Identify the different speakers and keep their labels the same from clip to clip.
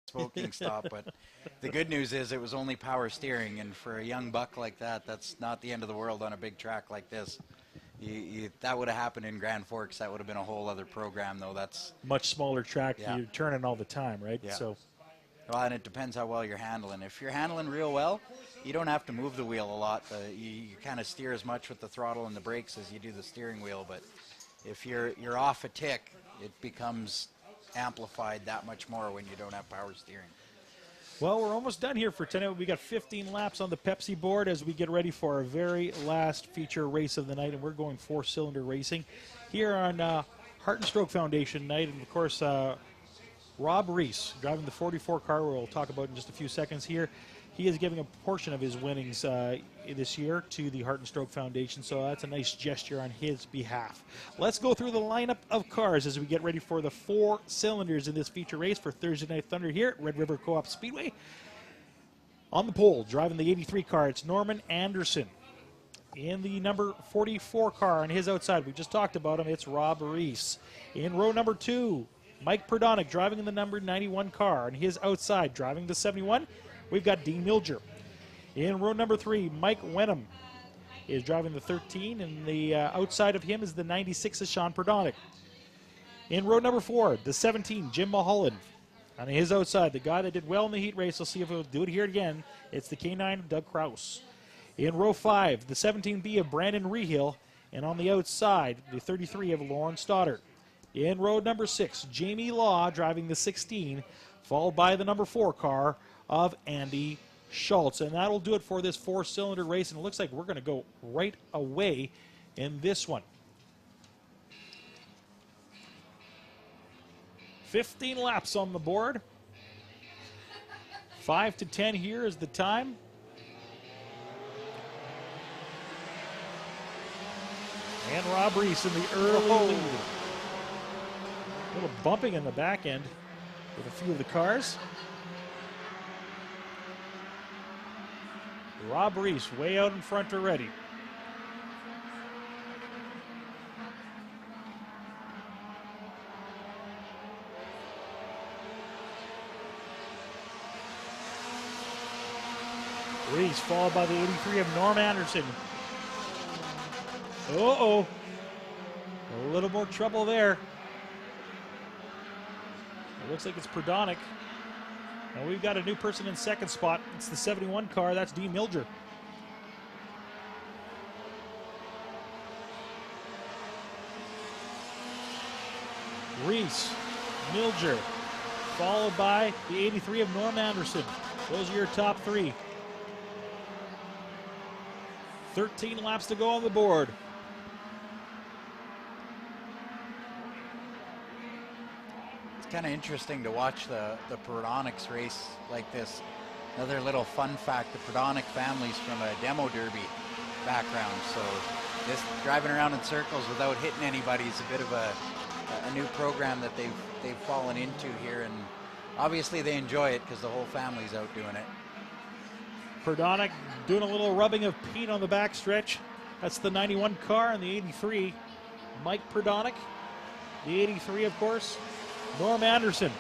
Speaker 1: smoking stop. But the good news is it was only power steering, and for a young buck like that, that's not the end of the world on a big track like this. That would have happened in Grand Forks. That would have been a whole other program, though. That's
Speaker 2: much smaller track.
Speaker 1: Yeah.
Speaker 2: You're turning all the time, right?
Speaker 1: Yeah.
Speaker 2: So,
Speaker 1: well, and it depends how well you're handling. If you're handling real well, you don't have to move the wheel a lot. You kind of steer as much with the throttle and the brakes as you do the steering wheel. But if you're off a tick, it becomes amplified that much more when you don't have power steering.
Speaker 2: well, we're almost done here for tonight. We got 15 laps on the Pepsi board as we get ready for our very last feature race of the night, and we're going four-cylinder racing here on Heart and Stroke Foundation night. And, of course, Rob Reese, driving the 44 car, we'll talk about in just a few seconds here. He is giving a portion of his winnings this year to the Heart and Stroke Foundation, so that's a nice gesture on his behalf. Let's go through the lineup of cars as we get ready for the 4 cylinders in this feature race for Thursday Night Thunder here at Red River Co-op Speedway. On the pole, driving the 83 car, it's Norman Anderson. In the number 44 car on his outside, we just talked about him, it's Rob Reese. In row number 2, Mike Perdonic driving in the number 91 car. On his outside, driving the 71, we've got Dean Milger. In row number 3, Mike Wenham is driving the 13, and the outside of him is the 96 of Sean Perdonic. In row number 4, the 17, Jim Mulholland. On his outside, the guy that did well in the heat race, we'll see if he'll do it here again, it's the K9 of Doug Kraus. In row 5, the 17B of Brandon Rehill, and on the outside, the 33 of Lauren Stoddard. In row number 6, Jamie Law driving the 16, followed by the number 4 car of Andy Schultz. And that'll do it for this 4-cylinder race, and it looks like we're going to go right away in this one. 15 laps on the board. 5 to 10 here is the time. And Rob Reese in the early lead. A little bumping in the back end with a few of the cars. Rob Reese way out in front already. Reese followed by the 83 of Norm Anderson. Uh-oh. A little more trouble there. It looks like it's Perdonic. And we've got a new person in second spot. It's the 71 car. That's Dean Milger. Reese, Milger, followed by the 83 of Norm Anderson. Those are your top 3. 13 laps to go on the board.
Speaker 1: It's kind of interesting to watch the Perdonics race like this. Another little fun fact, the Perdonic family's from a demo derby background, so this driving around in circles without hitting anybody is a bit of a new program that they've fallen into here, and obviously they enjoy it because the whole family's out doing it.
Speaker 2: Perdonic doing a little rubbing of paint on the backstretch. That's the 91 car and the 83. Mike Perdonic. The 83, of course, Norm Anderson.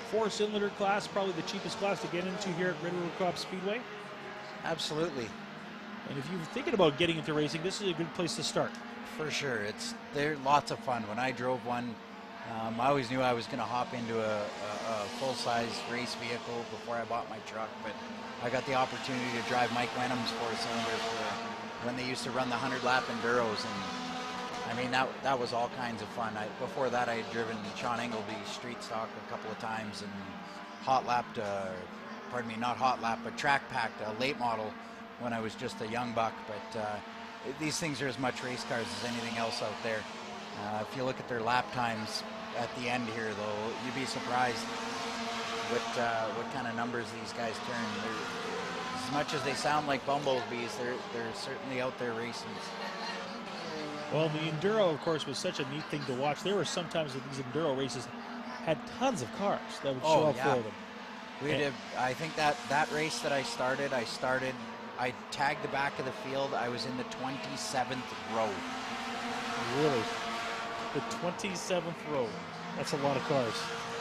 Speaker 2: Four-cylinder class, probably the cheapest class to get into here at Red River Co-op Speedway.
Speaker 1: Absolutely.
Speaker 2: And if you're thinking about getting into racing, this is a good place to start.
Speaker 1: For sure. They're lots of fun. When I drove one, I always knew I was going to hop into a full-size race vehicle before I bought my truck, but I got the opportunity to drive Mike Wenham's four-cylinder for when they used to run the 100-lap Enduros, and I mean, that was all kinds of fun. Before that, I had driven Sean Engleby's street stock a couple of times and hot-lapped, pardon me, not hot-lap, but track-packed a late model when I was just a young buck, but these things are as much race cars as anything else out there. If you look at their lap times at the end here, though, you'd be surprised what kind of numbers these guys turn. As much as they sound like bumblebees, they're certainly out there racing.
Speaker 2: Well, the Enduro, of course, was such a neat thing to watch. There were sometimes that these Enduro races had tons of cars that would show up for them.
Speaker 1: We did. I think that race that I tagged the back of the field. I was in the 27th row.
Speaker 2: Really? The 27th row. That's a lot of cars.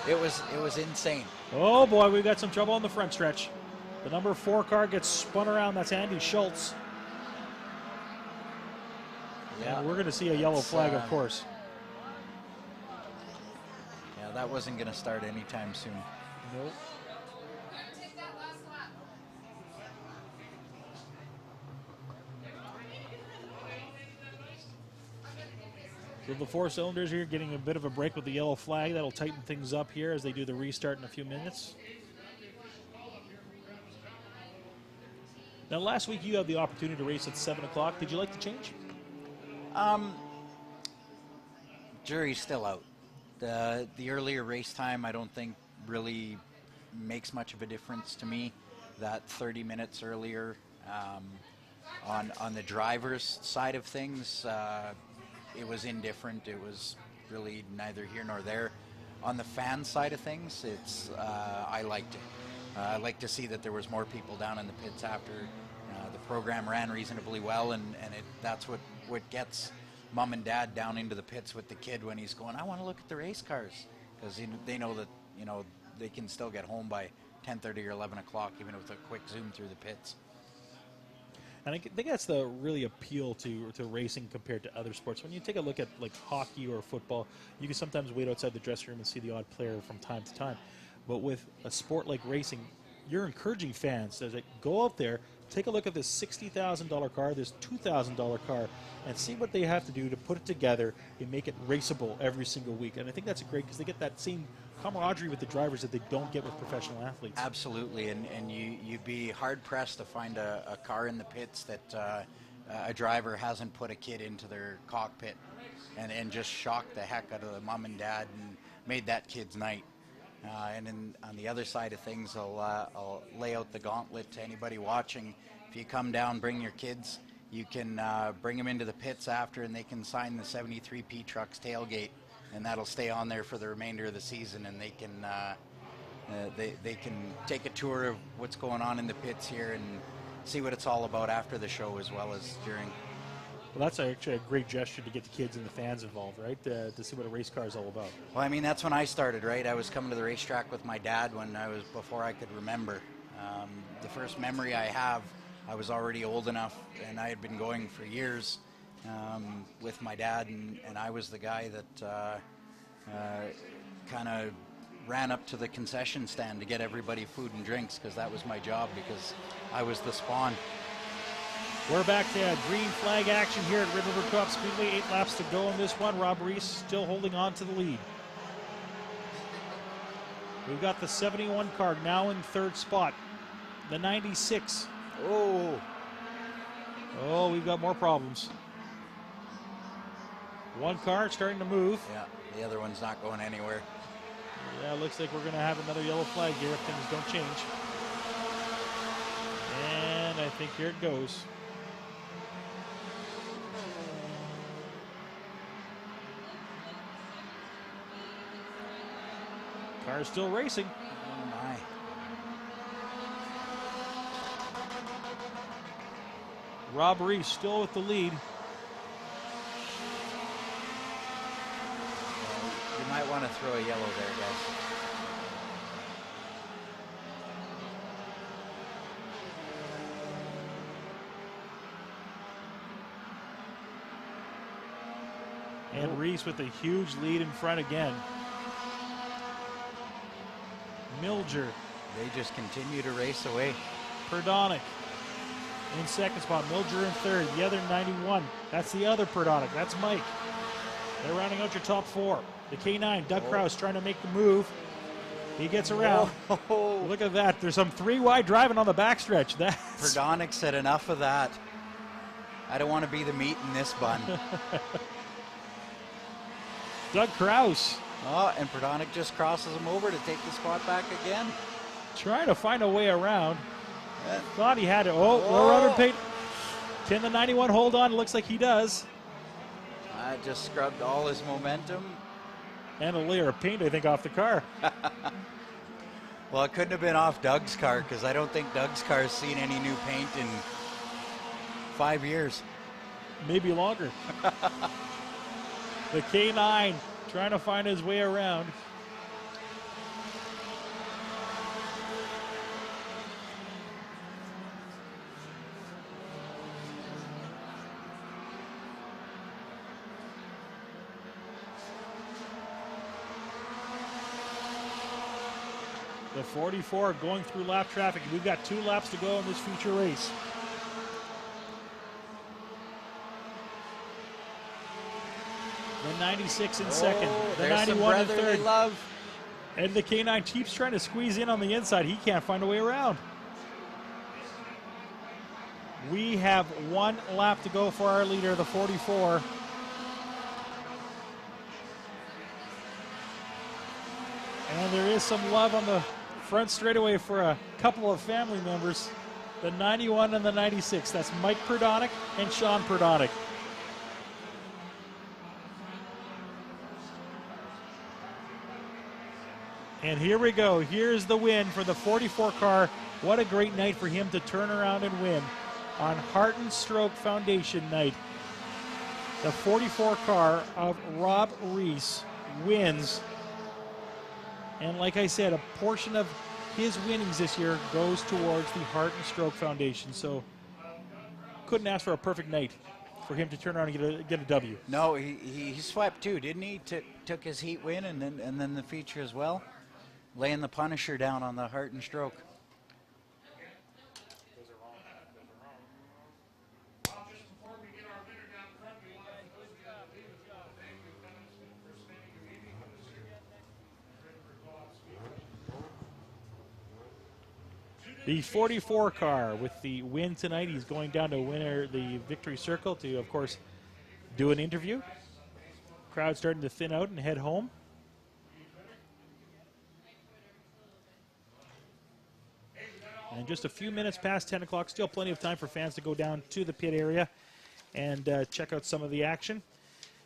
Speaker 1: It was insane.
Speaker 2: Oh boy, we've got some trouble on the front stretch. The number 4 car gets spun around. That's Andy Schultz.
Speaker 1: Yeah,
Speaker 2: and we're going to see a yellow flag, of course.
Speaker 1: Yeah, that wasn't going to start anytime soon.
Speaker 2: Nope. So the 4 cylinders here getting a bit of a break with the yellow flag. That'll tighten things up here as they do the restart in a few minutes. Now, last week you had the opportunity to race at 7 o'clock. Did you like the change?
Speaker 1: Jury's still out. The earlier race time I don't think really makes much of a difference to me. That 30 minutes earlier on the driver's side of things, it was indifferent. It was really neither here nor there. On the fan side of things, it's I liked it. I like to see that there was more people down in the pits after the program ran reasonably well, and that's what gets mom and dad down into the pits with the kid when he's going, I want to look at the race cars, because they know that they can still get home by 10:30 or 11 o'clock even with a quick zoom through the pits.
Speaker 2: And I think that's the really appeal to racing compared to other sports. When you take a look at like hockey or football, you can sometimes wait outside the dressing room and see the odd player from time to time. But with a sport like racing, you're encouraging fans to go out there, take a look at this $60,000 car, this $2,000 car, and see what they have to do to put it together and make it raceable every single week. And I think that's great because they get that same camaraderie with the drivers that they don't get with professional athletes.
Speaker 1: Absolutely, and you'd be hard-pressed to find a car in the pits that a driver hasn't put a kid into their cockpit and just shocked the heck out of the mom and dad and made that kid's night. And then on the other side of things, I'll lay out the gauntlet to anybody watching. If you come down, bring your kids, you can bring them into the pits after and they can sign the 73P truck's tailgate, and that'll stay on there for the remainder of the season, and they can take a tour of what's going on in the pits here and see what it's all about after the show as well as during.
Speaker 2: Well, that's actually a great gesture to get the kids and the fans involved, right? To see what a race car is all about.
Speaker 1: Well, I mean, that's when I started, right? I was coming to the racetrack with my dad before I could remember. The first memory I have, I was already old enough, and I had been going for years with my dad, and I was the guy that kind of ran up to the concession stand to get everybody food and drinks, because that was my job, because I was the spawn.
Speaker 2: We're back to green flag action here at Red River Co-op Speedway. 8 laps to go in this one. Rob Reese still holding on to the lead. We've got the 71 car now in 3rd spot. The 96. Oh, we've got more problems. One car starting to move.
Speaker 1: Yeah, the other one's not going anywhere.
Speaker 2: Yeah, looks like we're going to have another yellow flag here if things don't change. And I think here it goes. Car's still racing.
Speaker 1: Oh my.
Speaker 2: Rob Reese still with the lead.
Speaker 1: Well, you might want to throw a yellow there, guys.
Speaker 2: And Reese with a huge lead in front again. Milger.
Speaker 1: They just continue to race away.
Speaker 2: Perdonic in 2nd spot. Milger in 3rd. The other 91. That's the other Perdonic. That's Mike. They're rounding out your top 4. The K9, Doug Kraus trying to make the move. He gets around. Oh. Look at that. There's some 3 wide driving on the backstretch.
Speaker 1: Perdonic said enough of that. I don't want to be the meat in this bun.
Speaker 2: Doug Kraus.
Speaker 1: Oh, and Perdonic just crosses him over to take the spot back again.
Speaker 2: Trying to find a way around. Thought he had it. Low rubber paint. Can the 91 hold on? Looks like he does.
Speaker 1: Just scrubbed all his momentum.
Speaker 2: And a layer of paint, I think, off the car.
Speaker 1: Well, it couldn't have been off Doug's car, because I don't think Doug's car has seen any new paint in 5 years.
Speaker 2: Maybe longer. The K9 trying to find his way around. The 44 going through lap traffic. We've got 2 laps to go in this feature race. The 96 in second. The 91 in third.
Speaker 1: Love.
Speaker 2: And the K9 keeps trying to squeeze in on the inside. He can't find a way around. We have 1 lap to go for our leader, the 44. And there is some love on the front straightaway for a couple of family members, the 91 and the 96. That's Mike Perdonic and Sean Perdonic. And here we go. Here's the win for the 44 car. What a great night for him to turn around and win on Heart and Stroke Foundation night. The 44 car of Rob Reese wins. And like I said, a portion of his winnings this year goes towards the Heart and Stroke Foundation. So couldn't ask for a perfect night for him to turn around and get a W.
Speaker 1: No, he swept too, didn't he? Took his heat win and then the feature as well, laying the Punisher down on the Heart and Stroke.
Speaker 2: The 44 car with the win tonight. He's going down to winner the victory circle to, of course, do an interview. Crowd starting to thin out and head home. And just a few minutes past 10 o'clock, still plenty of time for fans to go down to the pit area and check out some of the action.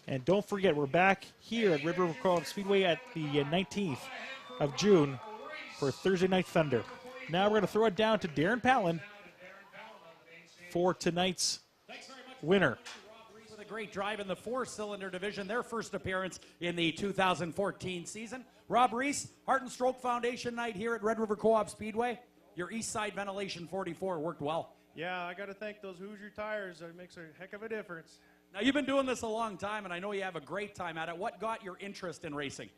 Speaker 2: And don't forget, we're back here at Red River Co-op Speedway at the 19th of June for Thursday Night Thunder. Now we're going to throw it down to Darren Palin for tonight's winner.
Speaker 3: With a great drive in the 4-cylinder division, their first appearance in the 2014 season. Rob Reese, Heart and Stroke Foundation night here at Red River Co-op Speedway. Your east side ventilation 44 worked well.
Speaker 4: Yeah, I got to thank those Hoosier tires. It makes a heck of a difference.
Speaker 3: Now, you've been doing this a long time, and I know you have a great time at it. What got your interest in racing?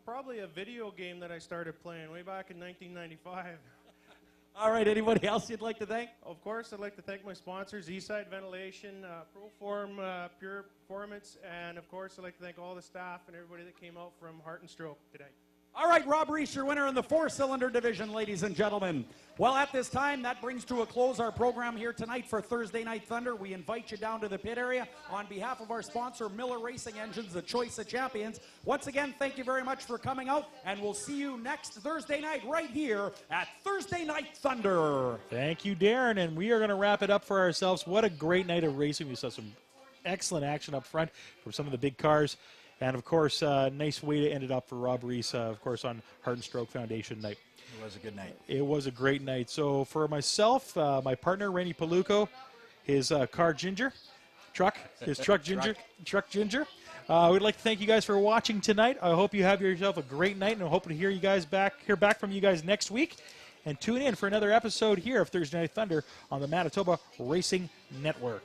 Speaker 4: Probably a video game that I started playing way back in 1995.
Speaker 3: All right, anybody else you'd like to thank?
Speaker 4: Of course, I'd like to thank my sponsors, Eastside Ventilation, Proform, Pure Performance, and of course, I'd like to thank all the staff and everybody that came out from Heart and Stroke today.
Speaker 3: All right, Rob Reese, your winner in the 4-cylinder division, ladies and gentlemen. Well, at this time, that brings to a close our program here tonight for Thursday Night Thunder. We invite you down to the pit area on behalf of our sponsor, Miller Racing Engines, the choice of champions. Once again, thank you very much for coming out, and we'll see you next Thursday night right here at Thursday Night Thunder.
Speaker 2: Thank you, Darren, and we are going to wrap it up for ourselves. What a great night of racing. We saw some excellent action up front from some of the big cars. And, of course, nice way to end it up for Rob Reese, of course, on Heart and Stroke Foundation night.
Speaker 1: It was a good night.
Speaker 2: It was a great night. So for myself, my partner, Randy Paluco, his car Ginger, his truck Ginger, we'd like to thank you guys for watching tonight. I hope you have yourself a great night, and I'm hoping to hear back from you guys next week. And tune in for another episode here of Thursday Night Thunder on the Manitoba Racing Network.